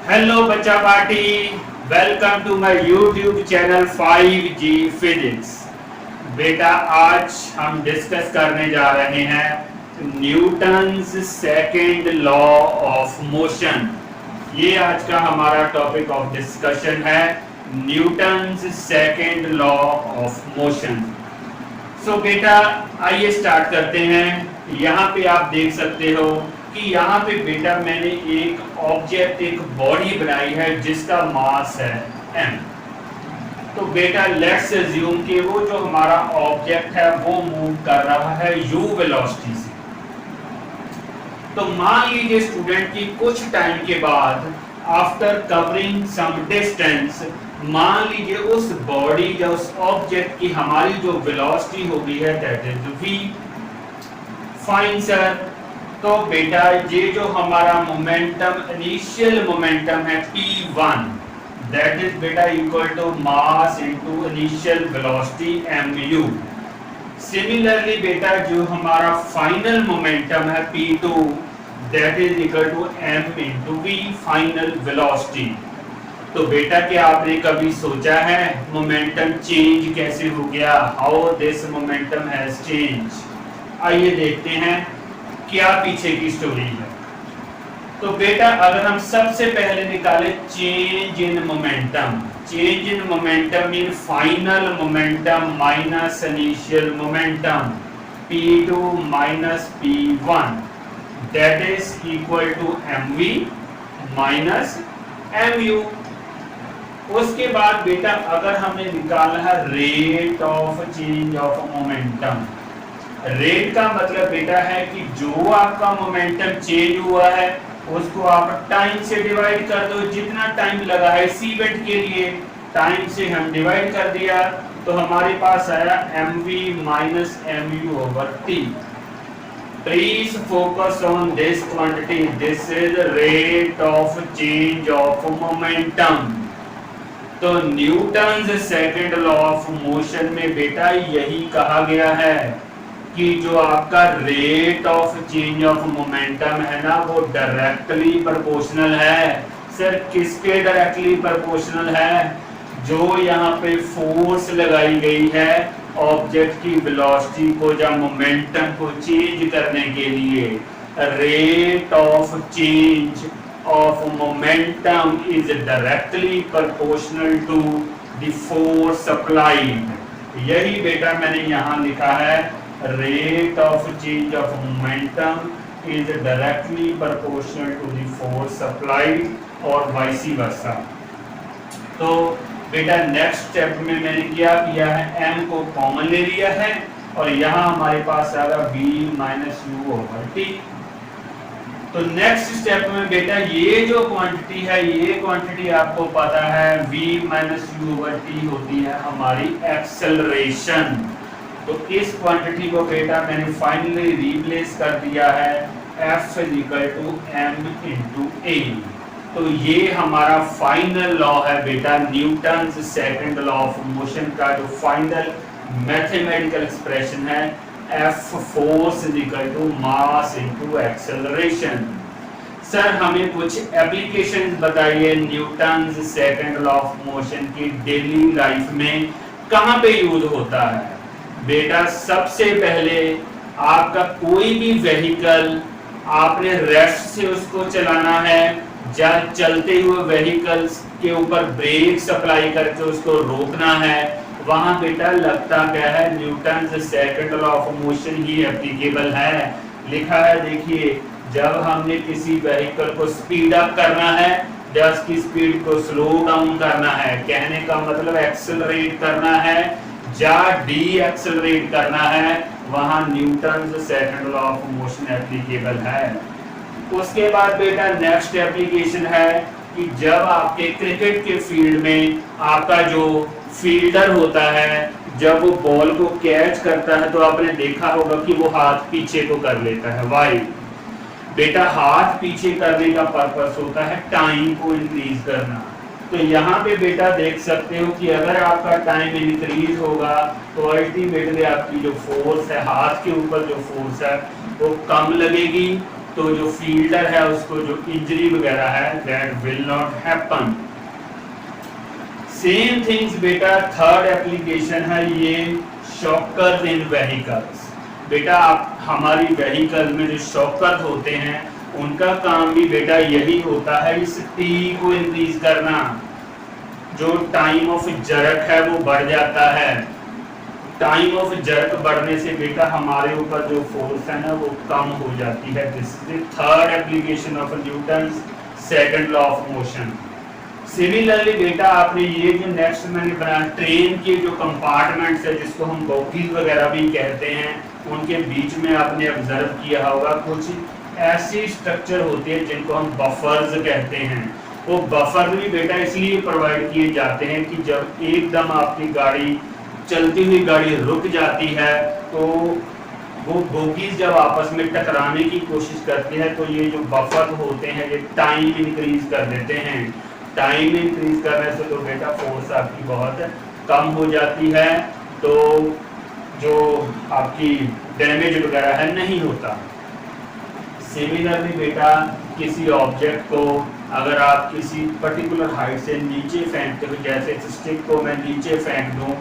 Hello बच्चा party, welcome to my YouTube channel 5G physics. बेटा आज हम डिस्कस करने जा रहे हैं Newton's second law of motion. ये आज का हमारा टॉपिक ऑफ डिस्कशन है, Newton's second law of motion. So बेटा आइए स्टार्ट करते हैं। यहाँ पे आप देख सकते हो कि यहाँ पे बेटा मैंने एक ऑब्जेक्ट, एक बॉडी बनाई है जिसका मास है m। तो बेटा लेट्स अज्यूम कि वो जो हमारा ऑब्जेक्ट है वो मूव कर रहा है u वेलोसिटी से। तो मान लीजिए स्टूडेंट की कुछ टाइम के बाद आफ्टर कवरिंग सम डिस्टेंस, मान लीजिए उस बॉडी या उस ऑब्जेक्ट की हमारी जो वेलोसिटी हो गई है that is v। Fine sir, तो बेटा ये जो हमारा मोमेंटम, इनिशियल मोमेंटम है p1, दैट इज बेटा equal to mass into initial velocity mu। Similarly बेटा जो हमारा फाइनल मोमेंटम है p2, that is equal to m into v, final velocity. तो बेटा क्या आपने कभी सोचा है मोमेंटम चेंज कैसे हो गया, how this momentum has change? आइए देखते हैं क्या पीछे की स्टोरी है। तो बेटा अगर हम सबसे पहले निकाले change in momentum, change in momentum mean final momentum minus initial momentum p2 minus p1, that is equal to mv minus mu। उसके बाद बेटा अगर हमने निकाला है rate of change of momentum, rate का मतलब बेटा है कि जो आपका मोमेंटम चेंज हुआ है उसको आप टाइम से डिवाइड कर दो, जितना टाइम लगा है इसी इवेंट के लिए टाइम से हम डिवाइड कर दिया, तो हमारे पास आया mv minus mu over t। Please focus on this quantity, this is rate of change of momentum. तो Newton's second law of motion में बेटा यही कहा गया है कि जो आपका rate of change of momentum है ना वो डायरेक्टली प्रोपोर्शनल है। सर किसके डायरेक्टली प्रोपोर्शनल है? जो यहाँ पे फोर्स लगाई गई है ऑब्जेक्ट की वेलोसिटी को या मोमेंटम को चेंज करने के लिए। Rate of change of momentum is directly proportional to the force applied। यही बेटा मैंने यहाँ लिखा है, rate of change of momentum is directly proportional to the force applied और vice versa। तो बेटा नेक्स्ट स्टेप में मैंने क्या किया है, m को कॉमन ले लिया है और यहाँ हमारे पास आ रहा v minus u over t। तो नेक्स्ट स्टेप में बेटा ये जो क्वांटिटी है, ये क्वांटिटी आपको पता है v minus you over T होती है हमारी एक्सेलरेशन। तो इस क्वांटिटी को बेटा मैंने फाइनली रिप्लेस कर दिया है f is equal to m into a. तो ये हमारा फाइनल लॉ है बेटा, Newton's second law of motion का जो फाइनल मैथमेटिकल एक्सप्रेशन है, F force is equal to mass into acceleration. Sir हमें कुछ एप्लीकेशंस बताइए Newton's second law of motion की डेली लाइफ में कहाँ पे यूज होता है? बेटा सबसे पहले आपका कोई भी व्हीकल आपने रेस्ट से उसको चलाना है या चलते हुए व्हीकल्स के ऊपर ब्रेक अप्लाई करके उसको रोकना है, वहां बेटा लगता क्या है, Newton's second law of motion he applicable है। लिखा है देखिए, जब हमने किसी व्हीकल को स्पीड अप करना है या उसकी स्पीड को स्लो डाउन करना है, कहने का मतलब एक्सेलरेट करना है या डी एक्सेलरेट करना है, वहां Newton's second law of motion applicable है। उसके बाद बेटा नेक्स्ट एप्लीकेशन है कि जब आपके क्रिकेट के फील्ड में आपका जो फील्डर होता है जब वो बॉल को कैच करता है तो आपने देखा होगा कि वो हाथ पीछे को कर लेता है। वाई? बेटा हाथ पीछे करने का पर्पस होता है टाइम को इंक्रीज करना। तो यहाँ पे बेटा देख सकते हो कि अगर आपका टाइम इंक्रीज होगा तो अल्टीमेटली आपकी जो फोर्स है, हाथ के ऊपर जो फोर्स है वो कम लगेगी तो जो फील्डर है उसको जो इंजरी वगैरह है that will not happen. Same things बेटा थर्ड एप्लीकेशन है ये शॉकर्स इन व्हीकल्स। बेटा आप हमारी व्हीकल में जो शॉकर्स होते हैं उनका काम भी बेटा यही होता है इस टी को इंक्रीज करना। जो टाइम ऑफ जर्क है वो बढ़ जाता है। टाइम ऑफ जर्क बढ़ने से बेटा हमारे ऊपर जो फोर्स है ना वो कम हो जाती है। This is the third application of Newton's second law of motion. Similarly बेटा आपने ये जो नेक्स्ट मैंने बनाया ट्रेन के जो कंपार्टमेंट्स है जिसको हम बोगीज वगैरह भी कहते हैं उनके बीच में आपने ऑब्जर्व किया होगा कुछ ऐसी स्ट्रक्चर होती है जिनको हम बफर्स कहते हैं। वो बफर भी बेटा इसलिए प्रोवाइड किए जाते हैं कि जब एकदम आपकी गाड़ी चलती हुई गाड़ी रुक जाती है तो वो बोगीज जब आपस में टकराने की कोशिश करती है तो ये जो बफर होते हैं ये टाइम इंक्रीज कर देते हैं। टाइम इंक्रीज करने से तो बेटा फोर्स आपकी बहुत कम हो जाती है, तो जो आपकी डैमेज वगैरह है नहीं होता। सिमिलरली बेटा किसी ऑब्जेक्ट को अगर आप किसी पर्टिकुलर हाइट से नीचे फेंकते हो, जैसे इस स्टिक को मैं नीचे फेंक दूं,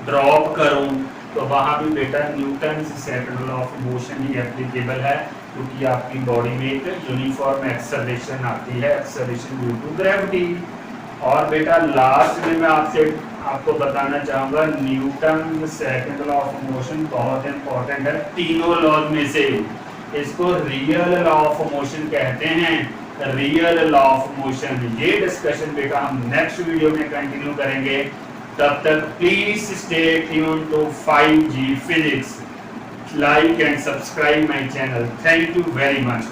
ड्रॉप करूं, तो वहां भी बेटा Newton second law of motion he applicable है क्योंकि आपकी बॉडी में एक यूनिफॉर्म एक्सेलरेशन आती है, एक्सेलरेशन ड्यू टू ग्रेविटी। और बेटा लास्ट में मैं आपको बताना चाहूँगा Newton second law of motion बहुत इंपॉर्टेंट है तीनों लॉज में से। इसको रियल लॉ ऑफ मोशन कहते हैं, रियल लॉ ऑफ मोशन। ये डिस्कशन बेटा हम नेक्स्ट वीडियो में कंटिन्यू करेंगे। तब तक please stay tune to 5G physics, like and subscribe my channel. Thank you very much.